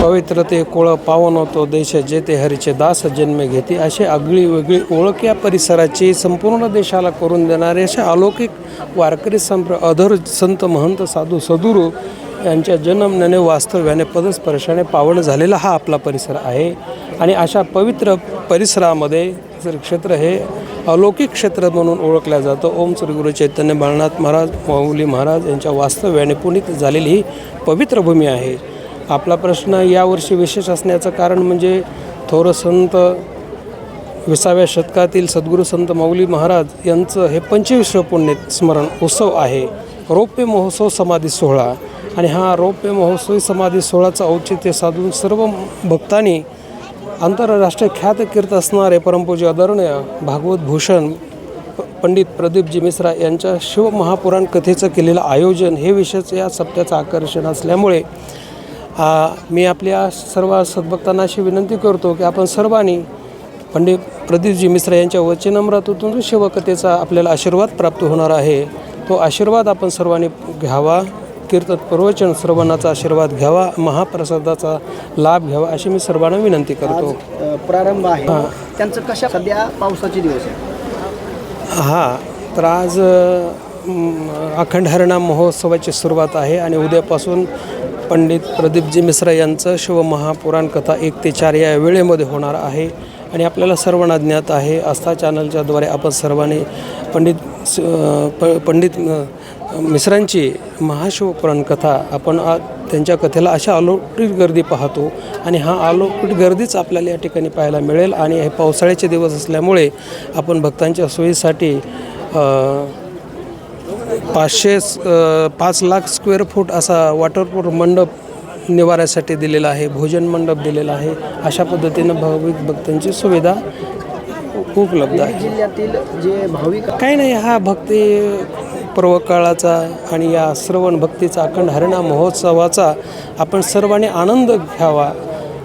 पवित्र ते कोळ पावन होतो देश जेते हरीचे दास जन्म घेते, अशी आगळी वेगळी ओळख या परिसराची संपूर्ण देशाला करून देणारे अशा अलौकिक वारकरी अधर संत महंत साधू सद्गुरू यांच्या जन्मण्याने वास्तव्याने पदस्पर्शाने पावन झालेला हा आपला परिसर आहे। आणि अशा पवित्र परिसरामध्ये क्षेत्र हे अलौकिक क्षेत्र म्हणून ओळखलं जातं। ओम श्री गुरु चैतन्य बाळनाथ महाराज माऊली महाराज यांच्या वास्तव्याने पुनीत झालेली ही पवित्र भूमी आहे। आपला प्रश्न यावर्षी विशेष असण्याचं कारण म्हणजे थोर संत 20व्या शतकातील सद्गुरू संत माऊली महाराज यांचं हे 25वे पुण्य स्मरण उत्सव आहे, रौप्य महोत्सव समाधी सोहळा। आणि हा रौप्य महोत्सव समाधी सोहळ्याचं औचित्य साधून सर्व भक्तांनी आंतरराष्ट्रीय ख्यात कीर्त असणारे परमपूज्य आदरणीय भागवत भूषण पंडित प्रदीपजी मिश्रा यांच्या शिवमहापुराण कथेचं केलेलं आयोजन हे विशेष या सप्त्याचं आकर्षण असल्यामुळे मी आपल्या सर्व सद्भक्तांना अशी विनंती करतो की आपण सर्वांनी पंडित प्रदीपजी मिश्रा यांच्या वचनामृतातून शिवकथेचा आपल्याला आशीर्वाद प्राप्त होणार आहे, तो आशीर्वाद आपण सर्वांनी घ्यावा। कीर्तन प्रवचन श्रवणाचा आशीर्वाद घ्यावा, महाप्रसादाचा लाभ घ्यावा अशी मी सर्वांना विनंती करतो। प्रारंभ आहे त्यांचं कशा सध्या पावसाचे दिवस आहे। तर आज अखंड हरिनाम महोत्सवाची सुरुवात आहे आणि उद्यापासून पंडित प्रदीपजी मिश्रा यांचं शिवमहापुराण कथा 1 ते 4 या वेळेमध्ये होणार आहे। आणि आपल्याला सर्वांना ज्ञात आहे, आस्था चॅनलच्याद्वारे आपण सर्वांनी पंडित मिश्रांची महाशिवपुराण कथा आपण त्यांच्या कथेला अशा अलौकिक गर्दी पाहतो आणि हा अलौकिक गर्दीच आपल्याला या ठिकाणी पाहायला मिळेल। आणि हे पावसाळ्याचे दिवस असल्यामुळे आपण भक्तांच्या सोयीसाठी 5 लाख स्क्वेअर फूट असा वॉटरप्रूफ मंडप निवाऱ्यासाठी दिलेला आहे, भोजन मंडप दिलेला आहे। अशा पद्धतीनं भाविक भक्तांची सुविधा उपलब्ध आहे। जिल्ह्यातील जे भाविक काही नाही, हा भक्ती पर्व काळाचा आणि या श्रवण भक्तीचा अखंड हरिनाम महोत्सवाचा आपण सर्वांनी आनंद घ्यावा।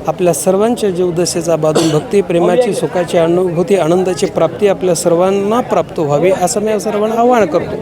आपल्या सर्वांच्या जीवदशेचा बांधून भक्ती प्रेमाची सुखाची अनुभूती आनंदाची प्राप्ती आपल्या सर्वांना प्राप्त व्हावी असं मी सर्वांना आवाहन करतो।